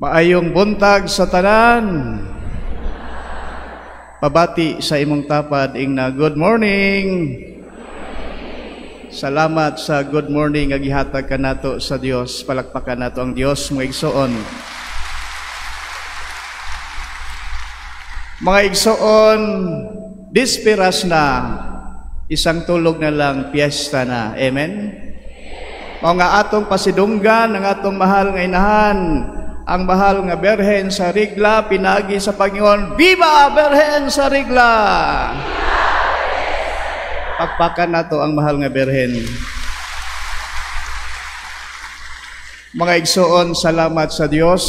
Maayong buntag sa tanan. Pabati sa imong tapad ingna good morning. Salamat sa good morning nga gihatag kanato sa Dios. Palakpakan nato ang Dios mga igsoon. Mga igsoon, disperas na, isang tulog na lang, piyesta na. Amen? Mao nga atong pasidunggan ang atong mahal nga inahan, ang mahal nga Berhen sa Rigla, pinagi sa Panginoon. Viva Berhen sa Rigla! Pakpakan nato ang mahal nga Berhen. Mga igsoon, salamat sa Dios.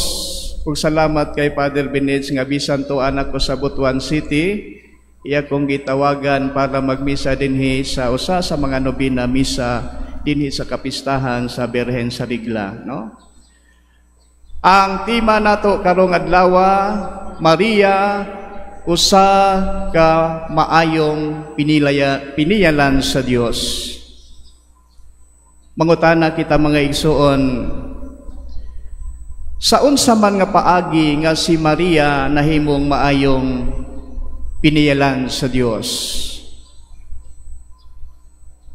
Ug salamat kay Father Benitz nga bisan to anak ko sa Butuan City. Iya kong gitawagan para magmisa dinhi sa usa sa mga nobina misa dinhi sa kapistahan sa Berhen sa Rigla, no? Ang tema nato karong adlaw, Maria, usa ka maayong piniyalan sa Dios. Mangutana kita mga igsoon, sa unsa man nga paagi nga si Maria nahimong maayong piniyalan sa Dios?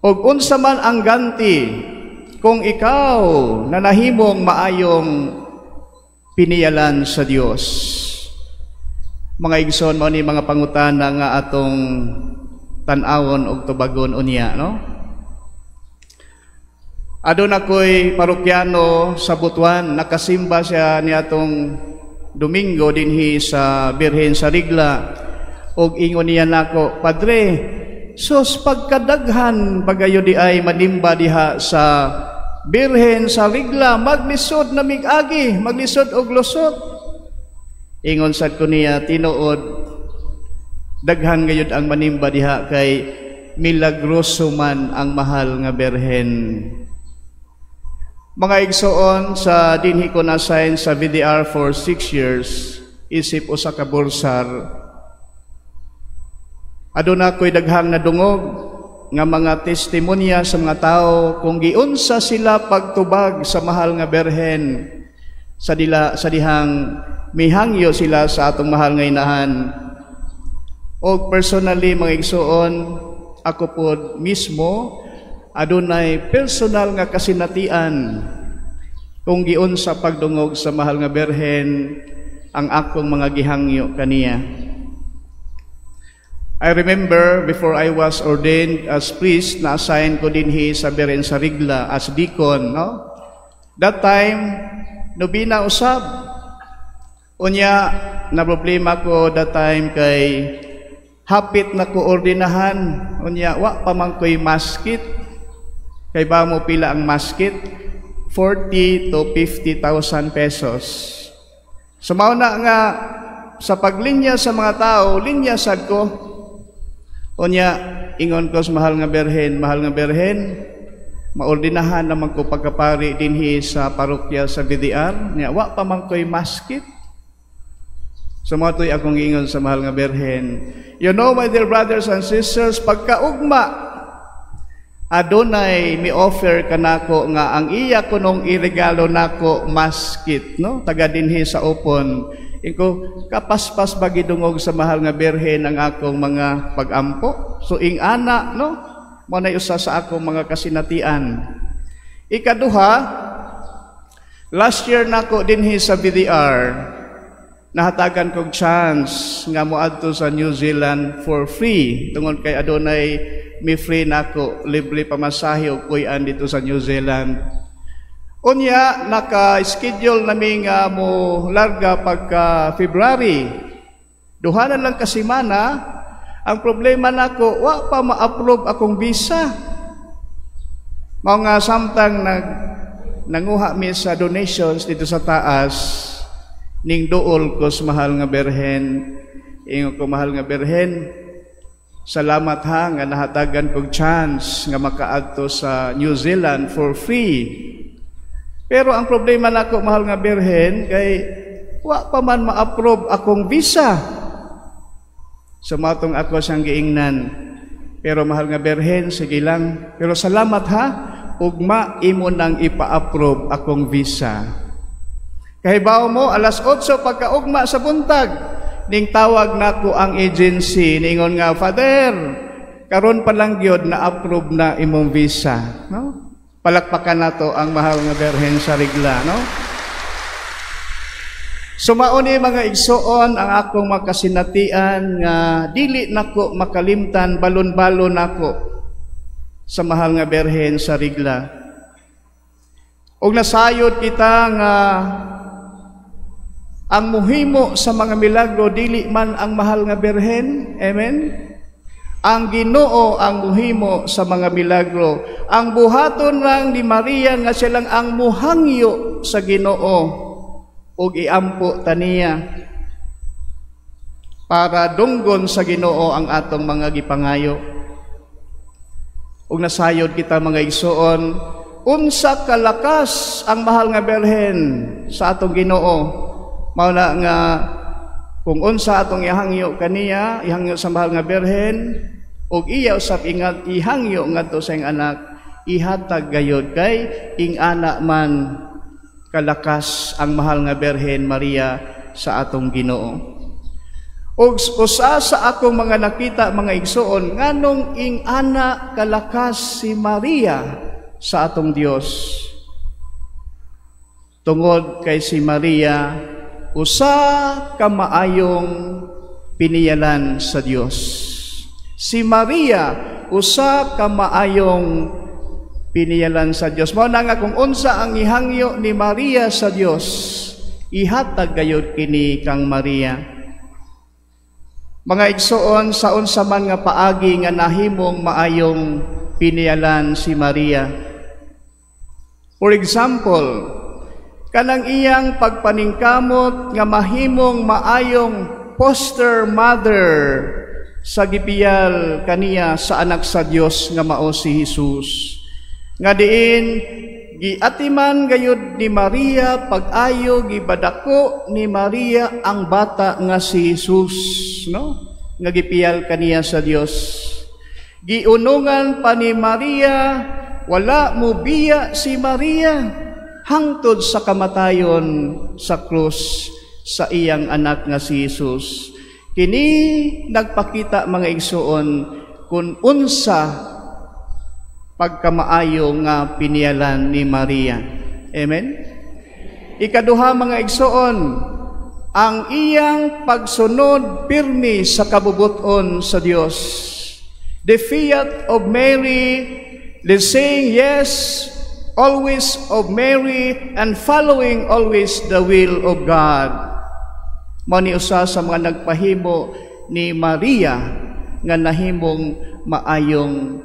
Og unsa man ang ganti kung ikaw na nahimong maayong piniyalan sa Dios? Mga igsoon, mao ni mga pangutana nga atong tan-awon og tubagon unya, no? Adun ako'y parokyano sa Butuan, nakasimba siya ni atong Domingo dinhi sa Birhen sa Rigla, og ingon niya nako, Padre, sus pagkadaghan pagayo di ay manimba diha sa Birhen sa Rigla, maglisod na mig-agi, maglisod og lusot. Ingon sad ko niya, tinuod, daghan gayud ang manimba diha kay milagroso man ang mahal nga Birhen. Mga igsoon, sa dinhi ko na-assign sa VDR for 6 years, isip usa ka bursar, aduna ko'y daghang nadungog nga mga testimonya sa mga tao kung giunsa sila pagtubag sa mahal nga Berhen sa dihang mihangyo sila sa atong mahal nga inahan. O personally mga igsoon, ako pod mismo adunay personal nga kasinatian kung giunsa pagdungog sa mahal nga Berhen ang akong mga gihangyo kaniya. I remember before I was ordained as priest, na-assign ko dinhi sa Berhen sa Rigla as deacon, no? That time, nobina usab. Unya, na problema ko that time kay hapit na ko ordinahan. Unya, wa pa man ko'y maskit. Kay ba mo pila ang maskit? 40 to 50,000 pesos. Sumauna nga sa paglinya sa mga tao, linya sad ko. Unya, ingon ko sa mahal nga Berhen, maordinahan naman ko pagkapari dinhi sa parokya sa VDR, niya, wa pa man ko'y maskit. So mga to'y akong ingon sa mahal nga Berhen, you know, my dear brothers and sisters, pagkaugma, adunay mi offer kanako nga ang iya kunong iregalo nako maskit, no? Taga dinhi sa upon. Iko kapaspas bagidungog sa mahal nga Berhen ang akong mga pagampo. So ing ana, no? Mao na usa sa akong mga kasinatian. Ikaduha, last year nako dinhi sa VDR, nahatagan kog chance nga moadto sa New Zealand for free tungod kay adunay mi free nako libre pamasahe og kuy-an dito sa New Zealand. Unya, naka-schedule namin nga mo larga pagka February. Duhanan lang kasimana. Ang problema nako, wa pa ma-approve akong visa. Mao nga samtang nanguha mi sa donations dito sa taas, ning duol ko sa mahal nga Berhen. Ingon ko, mahal nga Berhen, salamat ha nga nahatagan kog chance nga makaadto sa New Zealand for free. Pero ang problema nako, mahal nga Berhen, kay wa pa man ma-approve akong visa. Sumatong ako siyang giingnan. Pero mahal nga Berhen, sige lang. Pero salamat ha, ugma imo nang ipa-approve akong visa. Kahibaw mo, alas 8 pagkaugma sa buntag, ning tawag nako ang agency, ningon nga, Father, karon pa lang gyud na approve na imong visa, no? Palakpakan nato ang mahal nga Birhen sa Regla, no? Sumauni mga igsoon ang akong makasinatian nga dili nako makalimtan balon-balon nako sa mahal nga Birhen sa Regla. Og nasayod kita nga ang muhimo sa mga milagro dili man ang mahal nga Birhen. Amen. Ang Ginoo ang muhimo sa mga milagro. Ang buhaton lang ni Maria nga silang ang muhangyo sa Ginoo ug iampo taniya para dunggon sa Ginoo ang atong mga gipangayo. Ug nasayod kita mga igsoon, unsa kalakas ang mahal nga Birhen sa atong Ginoo. Mao na nga kung unsa atong ihangyo kaniya, ihangyo sa mahal nga Birhen, ug iya usab ingat ihangyo ngadto sa iyang anak, ihatag gayud kay ing ana man kalakas ang mahal nga Birhen Maria sa atong Ginoo. Ug usa sa akong mga nakita mga igsoon nganong ing ana kalakas si Maria sa atong Dios. Tungod kay si Maria usa ka maayong piniyalan sa Dios. Si Maria usa ka maayong piniyalan sa Dios. Mao na nga kung unsa ang ihangyo ni Maria sa Dios, ihatag gayud kini kang Maria. Mga igsoon, sa unsa man nga paagi nga nahimong maayong piniyalan si Maria. For example, kanang iyang pagpaningkamot nga mahimong maayong foster mother sa gipiyal kaniya sa anak sa Dios nga mao si Jesus. Nga diin giatiman gayud ni Maria pag-ayo gibadako ni Maria ang bata nga si Jesus, no? Nga gipiyal kaniya sa Dios. Giunungan pa ni Maria, wala mo biya si Maria hangtod sa kamatayon sa krus sa iyang anak nga si Jesus. Kini nagpakita mga igsoon kung unsa pagkamaayo nga piniyalan ni Maria. Amen? Ikaduha mga igsoon, ang iyang pagsunod pirmi sa kabubuton sa Dios. The fiat of Mary, the saying yes always of Mary and following always the will of God. Mao ni usa sa mga nagpahimo ni Maria nga nahimong maayong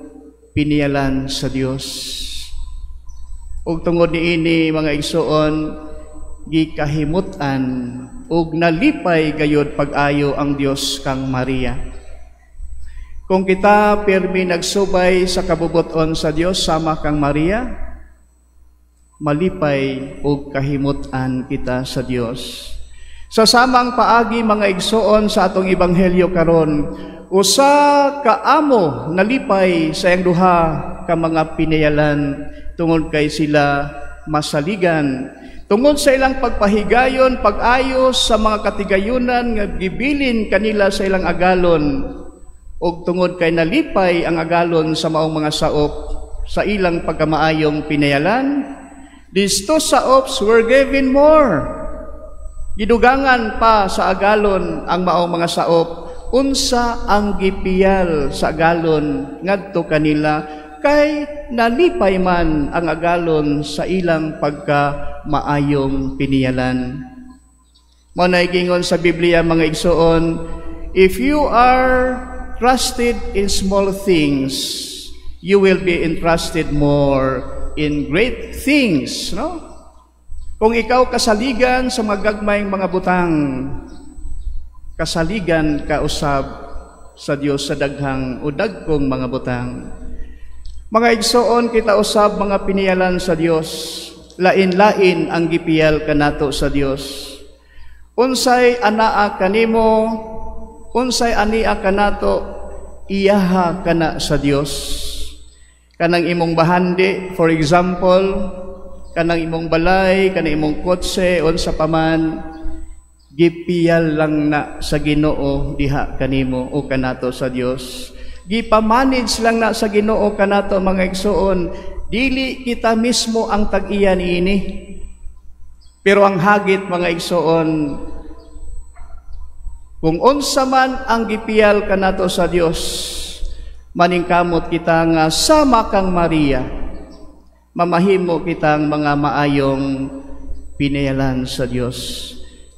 piniyalan sa Dios. Ug tungod niini mga igsoon, gikahimutan ug nalipay gayud pag-ayo ang Dios kang Maria. Kung kita pirmi nagsubay sa kabubuton sa Dios sama kang Maria, malipay ug kahimutan kita sa Dios. Sa samang paagi mga igsoon sa atong ebanghelyo karon, usa ka amo nalipay sa iyang duha ka mga piniyalan tungod kay sila masaligan, tungod sa ilang pagpahigayon, pag-ayos sa mga katigayunan nga gibilin kanila sa ilang agalon, ug tungod kay nalipay ang agalon sa maong mga saop sa ilang pagkamaayong pinayalan, these two saops were given more. Gidugangan pa sa agalon ang maong mga saop, unsa ang gipiyal sa agalon ngadto kanila, kay nalipay man ang agalon sa ilang pagka-maayong piniyalan. Mao na gingon sa Biblia mga igsoon, if you are trusted in small things, you will be entrusted more in great things, no? Kung ikaw kasaligan sa magagmayng mga butang, kasaligan ka usab sa Dios sa daghang o dagkong mga butang. Mga igsoon, kita usab mga piniyalan sa Dios, lain-lain ang gipiyal kanato sa Dios. Unsay anaa kanimo, unsay ania kanato, iyaha kana sa Dios. Kanang imong bahandi, for example, kanang imong balay, kanang imong kotse, unsa pa man, gipiyal lang na sa Ginoo diha kanimo o kanato sa Dios. Gipamanage lang na sa Ginoo kanato mga igsoon, dili kita mismo ang tag-iya niini. Pero ang hagit mga igsoon, kung unsa man ang gipiyal kanato sa Dios, maningkamot kita nga sama kang Maria, mamahimo kitang mga maayong pinayalan sa Dios.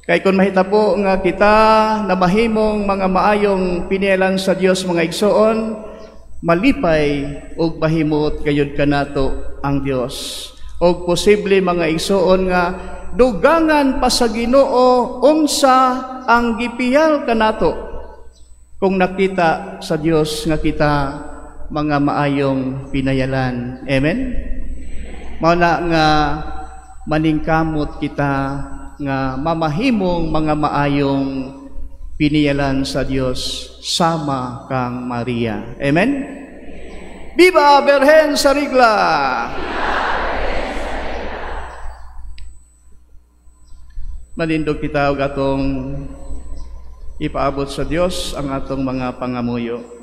Kay kung mahitabo nga kita na mahimong mga maayong pinayalan sa Dios mga igsoon, malipay ug mahimot gayud kanato ang Dios. Og posible mga igsoon nga dugangan pa sa Ginoo unsa ang gipiyal kanato kung nakita sa Dios nga kita mga maayong pinayalan. Amen. Mao na nga maningkamot kita nga mamahimong mga maayong piniyalan sa Dios sama kang Maria. Amen. Viva Virgen sa Regla! Malindog kita og atong ipaabot sa Dios ang atong mga pangamuyo.